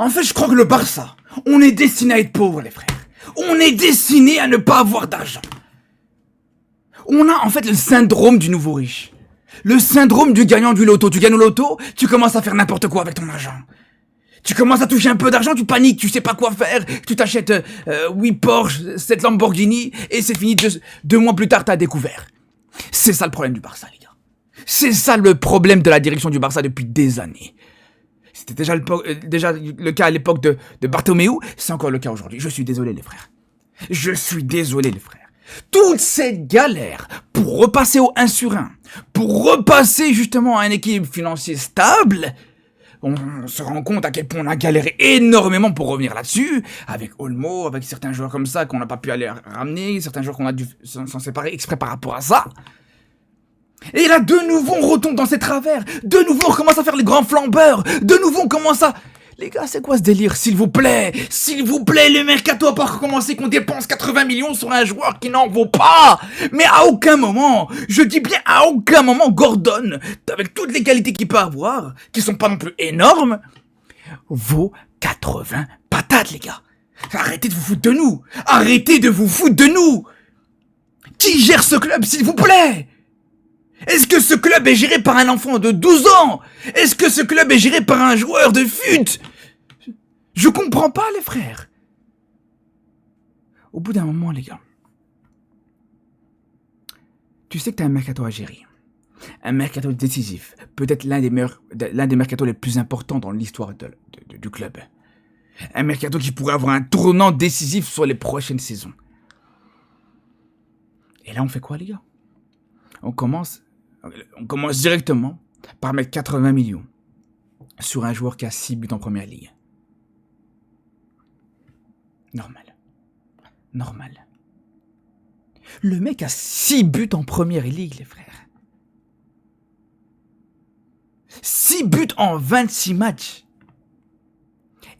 En fait, je crois que le Barça, on est destiné à être pauvre, les frères. On est destiné à ne pas avoir d'argent. On a en fait le syndrome du nouveau riche. Le syndrome du gagnant du loto. Tu gagnes au loto, tu commences à faire n'importe quoi avec ton argent. Tu commences à toucher un peu d'argent, tu paniques, tu sais pas quoi faire. Tu t'achètes 8 Porsche, 7 Lamborghini, et c'est fini, deux mois plus tard, t'as découvert. C'est ça le problème du Barça, les gars. C'est ça le problème de la direction du Barça depuis des années. C'était déjà le cas à l'époque de Bartomeu, c'est encore le cas aujourd'hui. Je suis désolé, les frères. Je suis désolé, les frères. Toute cette galère pour repasser au 1 sur 1, pour repasser justement à un équilibre financier stable, on se rend compte à quel point on a galéré énormément pour revenir là-dessus, avec Olmo, avec certains joueurs comme ça qu'on n'a pas pu aller ramener, certains joueurs qu'on a dû s'en séparer exprès par rapport à ça. Et là, de nouveau, on retombe dans ces travers. De nouveau, on commence à faire les grands flambeurs. De nouveau, on commence à... Les gars, c'est quoi ce délire, s'il vous plaît? S'il vous plaît, le mercato a pas recommencé qu'on dépense 80 millions sur un joueur qui n'en vaut pas. Mais à aucun moment, je dis bien à aucun moment, Gordon, avec toutes les qualités qu'il peut avoir, qui sont pas non plus énormes, vaut 80 patates, les gars. Arrêtez de vous foutre de nous. Arrêtez de vous foutre de nous. Qui gère ce club, s'il vous plaît? Est-ce que ce club est géré par un enfant de 12 ans? Est-ce que ce club est géré par un joueur de fut? Je comprends pas, les frères. Au bout d'un moment, les gars, tu sais que t'as un mercato à gérer. Un mercato décisif. Peut-être l'un des mercatos les plus importants dans l'histoire du club. Un mercato qui pourrait avoir un tournant décisif sur les prochaines saisons. Et là, on fait quoi, les gars? On commence directement par mettre 80 millions sur un joueur qui a 6 buts en première ligue. Normal. Le mec a 6 buts en première ligue, les frères. 6 buts en 26 matchs.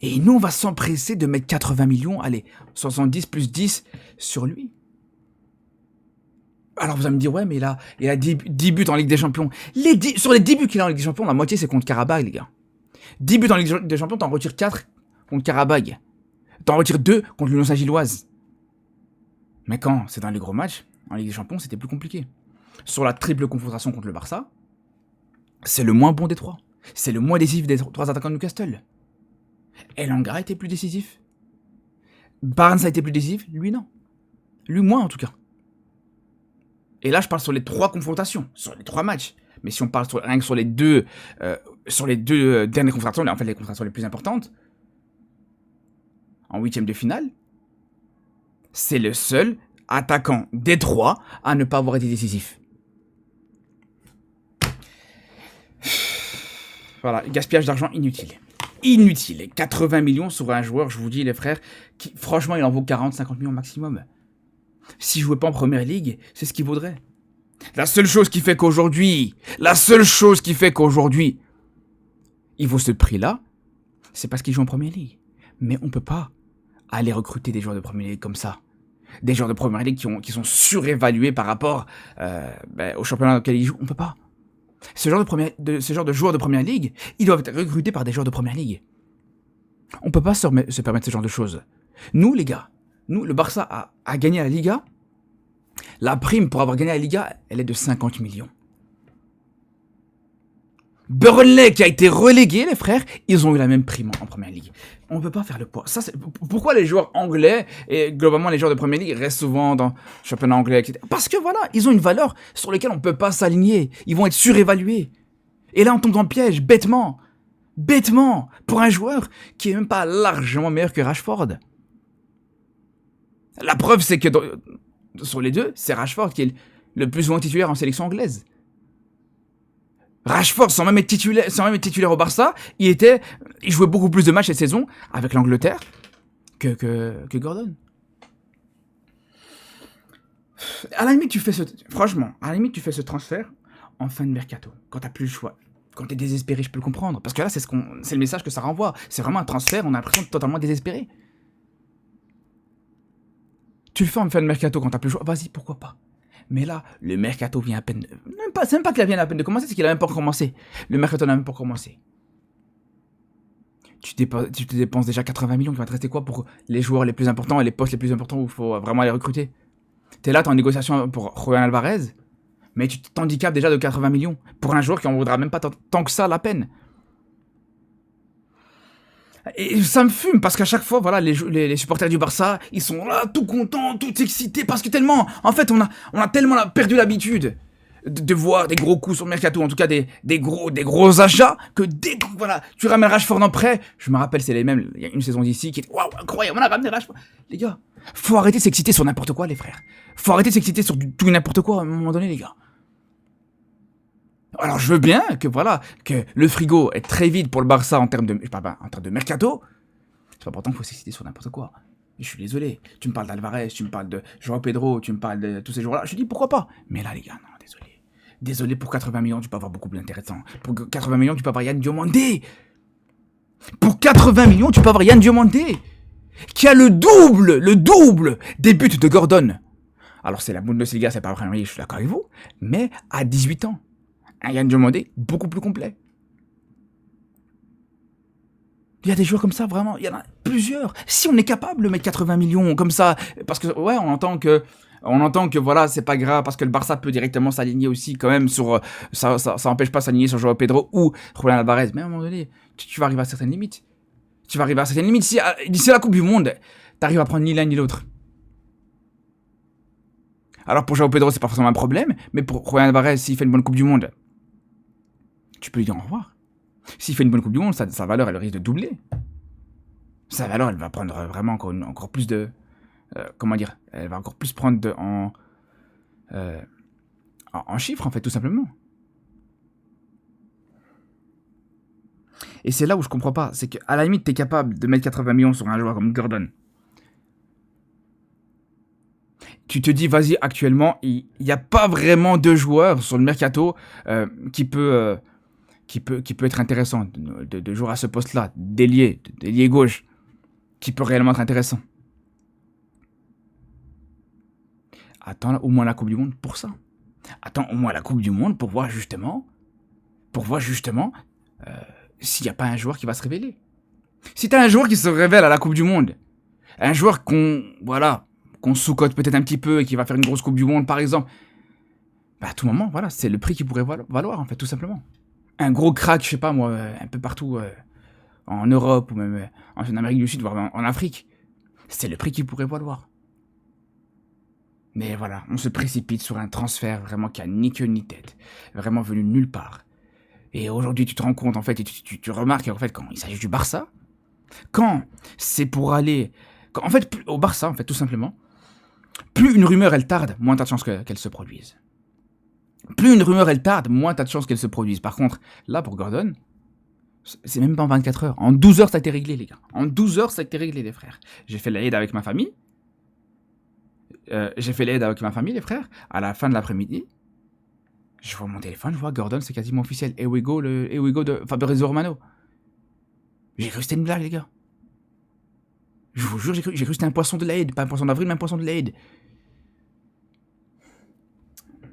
Et nous, on va s'empresser de mettre 80 millions, allez, 70 plus 10 sur lui. Alors vous allez me dire, ouais, mais il a 10 buts en Ligue des Champions. Sur les 10 buts qu'il a en Ligue des Champions, la moitié c'est contre Karabakh, les gars. 10 buts en Ligue des Champions, t'en retires 4 contre Karabakh. T'en retires 2 contre l'Union Saint-Gilloise. Mais quand c'est dans les gros matchs, en Ligue des Champions, c'était plus compliqué. Sur la triple confrontation contre le Barça, c'est le moins bon des 3. C'est le moins décisif des 3 attaquants de Newcastle. Elanga a été plus décisif. Barnes a été plus décisif, lui non. Lui moins en tout cas. Et là, je parle sur les 3 confrontations, sur les 3 matchs. Mais si on parle rien que sur les deux dernières confrontations, en fait les confrontations les plus importantes, en 8e de finale, c'est le seul attaquant des 3 à ne pas avoir été décisif. Voilà, gaspillage d'argent inutile. Inutile. 80 millions sur un joueur, je vous dis les frères, qui franchement il en vaut 40-50 millions maximum. S'il jouait pas en première ligue, c'est ce qu'il vaudrait. La seule chose qui fait qu'aujourd'hui, il vaut ce prix-là, c'est parce qu'il joue en première ligue. Mais on peut pas aller recruter des joueurs de première ligue comme ça. Des joueurs de première ligue qui sont surévalués par rapport au championnat dans lequel ils jouent. On peut pas. Ce genre de joueurs de première ligue, ils doivent être recrutés par des joueurs de première ligue. On peut pas se permettre ce genre de choses. Nous, les gars, le Barça a gagné la Liga. La prime pour avoir gagné la Liga, elle est de 50 millions. Burnley qui a été relégué, les frères, ils ont eu la même prime en première ligue. On ne peut pas faire le poids. Pourquoi les joueurs anglais et globalement les joueurs de première ligue restent souvent dans le championnat anglais, etc. Parce que voilà, ils ont une valeur sur laquelle on ne peut pas s'aligner. Ils vont être surévalués. Et là, on tombe dans le piège, bêtement, pour un joueur qui est même pas largement meilleur que Rashford. La preuve, c'est que sur les deux, c'est Rashford qui est le plus souvent titulaire en sélection anglaise. Rashford, sans même être titulaire au Barça, il jouait beaucoup plus de matchs cette saison avec l'Angleterre que Gordon. À la limite, tu fais ce transfert en fin de mercato, quand t'as plus le choix. Quand t'es désespéré, je peux le comprendre. Parce que là, c'est le message que ça renvoie. C'est vraiment un transfert, on a l'impression de totalement désespéré. Tu le fais en fin de mercato quand t'as plus le choix, vas-y, pourquoi pas. Mais là, le mercato vient à peine... C'est même pas qu'il vient à peine de commencer, c'est qu'il a même pas commencé. Le mercato n'a même pas commencé. tu te dépenses déjà 80 millions, il va te rester quoi pour les joueurs les plus importants et les postes les plus importants où il faut vraiment aller recruter? T'es là, t'es en négociation pour Julián Alvarez, mais tu t'handicapes déjà de 80 millions pour un joueur qui en vaudra même pas tant que ça la peine. Et ça me fume parce qu'à chaque fois, voilà, les supporters du Barça, ils sont là, tout contents, tout excités, parce que tellement, en fait, on a tellement perdu l'habitude de voir des gros coups sur le mercato, en tout cas des gros achats, que dès que voilà, tu ramènes Rashford en prêt, je me rappelle, c'est les mêmes, il y a une saison d'ici qui était waouh, incroyable, on a ramené Rashford. Les gars, faut arrêter de s'exciter sur n'importe quoi, les frères. Faut arrêter de s'exciter sur tout n'importe quoi à un moment donné, les gars. Alors je veux bien que voilà, que le frigo est très vide pour le Barça en termes de mercato. C'est pas pourtant qu'il faut s'exciter sur n'importe quoi. Je suis désolé. Tu me parles d'Alvarez, tu me parles de João Pedro, tu me parles de tous ces joueurs-là. Je dis pourquoi pas. Mais là les gars, non, désolé. Désolé, pour 80 millions, tu peux avoir beaucoup plus intéressant. Pour 80 millions, tu peux avoir Yann Diomandé. Pour 80 millions, tu peux avoir Yann Diomandé. Qui a le double des buts de Gordon. Alors c'est la Bundesliga, c'est pas la Première Ligue, je suis d'accord avec vous. Mais à 18 ans. Un Yann Diomandé beaucoup plus complet. Il y a des joueurs comme ça, vraiment, il y en a plusieurs. Si on est capable de mettre 80 millions comme ça, parce que, ouais, on entend que voilà, c'est pas grave, parce que le Barça peut directement s'aligner aussi, quand même, sur, ça empêche pas s'aligner sur João Pedro ou Julián Alvarez. Mais à un moment donné, tu vas arriver à certaines limites. Si, d'ici la Coupe du Monde, t'arrives à prendre ni l'un ni l'autre. Alors pour João Pedro, c'est pas forcément un problème, mais pour Julián Alvarez, s'il fait une bonne Coupe du Monde, tu peux lui dire au revoir. S'il fait une bonne Coupe du Monde, sa valeur, elle risque de doubler. Sa valeur, elle va prendre vraiment encore plus de... comment dire? Elle va encore plus prendre en chiffres, en fait, tout simplement. Et c'est là où je comprends pas. C'est qu'à la limite, t'es capable de mettre 80 millions sur un joueur comme Gordon. Tu te dis, vas-y, actuellement, il n'y a pas vraiment de joueur sur le mercato qui peut être intéressant, de jouer à ce poste-là, d'ailier gauche, qui peut réellement être intéressant. Attends au moins la Coupe du Monde pour ça. Attends au moins la Coupe du Monde pour voir justement s'il n'y a pas un joueur qui va se révéler. Si t'as un joueur qui se révèle à la Coupe du Monde, un joueur qu'on sous-cote peut-être un petit peu et qui va faire une grosse Coupe du Monde par exemple, bah à tout moment, voilà, c'est le prix qu'il pourrait valoir en fait, tout simplement. Un gros crack, je sais pas moi, un peu partout en Europe ou même en Amérique du Sud, voire en Afrique, c'est le prix qu'il pourrait valoir. Mais voilà, on se précipite sur un transfert vraiment qui a ni queue ni tête, vraiment venu de nulle part. Et aujourd'hui, tu te rends compte, en fait, et tu remarques, en fait, quand il s'agit du Barça, quand c'est pour aller... en fait, au Barça, en fait, tout simplement, plus une rumeur, elle tarde, moins t'as de chances qu'elle se produise. Plus une rumeur, elle tarde, moins t'as de chances qu'elle se produise. Par contre, là, pour Gordon, c'est même pas en 24 heures. En 12 heures, ça a été réglé, les gars. En 12 heures, ça a été réglé, les frères. J'ai fait l'aide avec ma famille. Les frères. À la fin de l'après-midi, je vois mon téléphone, je vois Gordon, c'est quasiment officiel. Here we go de Fabrizio Romano. J'ai cru que c'était une blague, les gars. Je vous jure, j'ai cru que c'était un poisson de l'aide. Pas un poisson d'avril, mais un poisson de l'aide.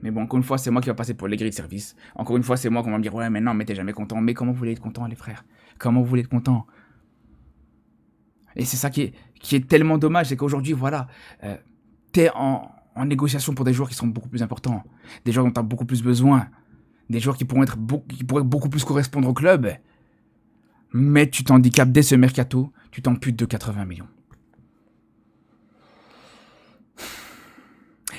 Mais bon, encore une fois, c'est moi qui va passer pour les grilles de service. Encore une fois, c'est moi qu'on va me dire, ouais, mais non, mais t'es jamais content. Mais comment vous voulez être content, les frères? Comment vous voulez être content? Et c'est ça qui est tellement dommage, c'est qu'aujourd'hui, voilà, t'es en négociation pour des joueurs qui sont beaucoup plus importants, des joueurs dont t'as beaucoup plus besoin, des joueurs qui pourraient beaucoup plus correspondre au club, mais tu t'handicapes dès ce mercato, tu t'amputes de 80 millions.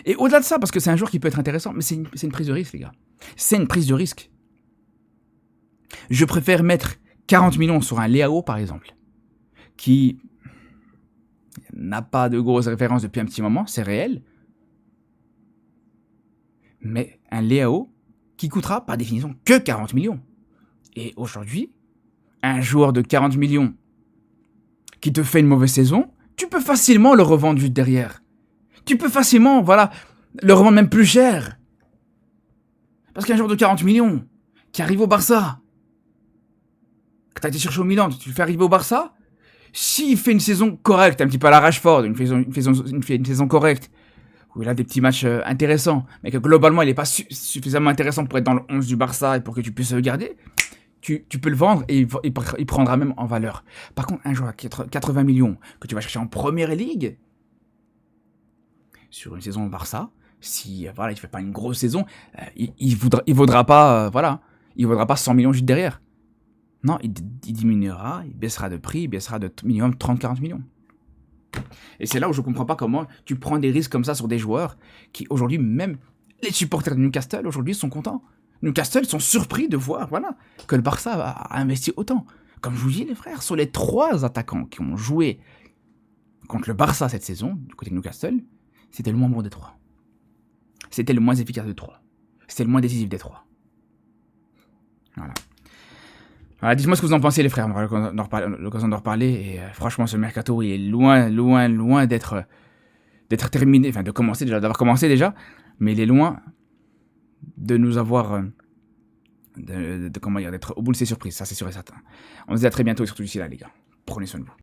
Et au-delà de ça, parce que c'est un joueur qui peut être intéressant, mais c'est une prise de risque, les gars. C'est une prise de risque. Je préfère mettre 40 millions sur un Leao, par exemple, qui n'a pas de grosses références depuis un petit moment, c'est réel. Mais un Leao qui coûtera, par définition, que 40 millions. Et aujourd'hui, un joueur de 40 millions qui te fait une mauvaise saison, tu peux facilement le revendre juste derrière. Tu peux facilement, voilà, le revendre même plus cher. Parce qu'un joueur de 40 millions qui arrive au Barça, que t'as été chercher au Milan, tu le fais arriver au Barça, s'il fait une saison correcte, un petit peu à la Rashford, une saison correcte, où il a des petits matchs intéressants, mais que globalement il n'est pas suffisamment intéressant pour être dans le 11 du Barça et pour que tu puisses le garder, tu peux le vendre et il prendra même en valeur. Par contre, un joueur à 80 millions que tu vas chercher en première ligue, sur une saison au Barça, si voilà, il fait pas une grosse saison, il vaudra pas il vaudra pas 100 millions juste derrière. Non, il diminuera, il baissera de prix, il baissera de minimum 30-40 millions. Et c'est là où je comprends pas comment tu prends des risques comme ça sur des joueurs qui aujourd'hui, même les supporters de Newcastle aujourd'hui sont contents. Newcastle sont surpris de voir que le Barça a investi autant. Comme je vous dis les frères, sur les 3 attaquants qui ont joué contre le Barça cette saison, du côté de Newcastle, c'était le moins bon des 3. C'était le moins efficace des 3. C'était le moins décisif des 3. Voilà, dites-moi ce que vous en pensez les frères, on aura l'occasion d'en reparler, et franchement ce mercato il est loin d'être terminé, enfin d'avoir commencé déjà, mais il est loin de nous avoir, d'être au bout de ses surprises, ça c'est sûr et certain. On se dit à très bientôt et surtout d'ici là les gars, prenez soin de vous.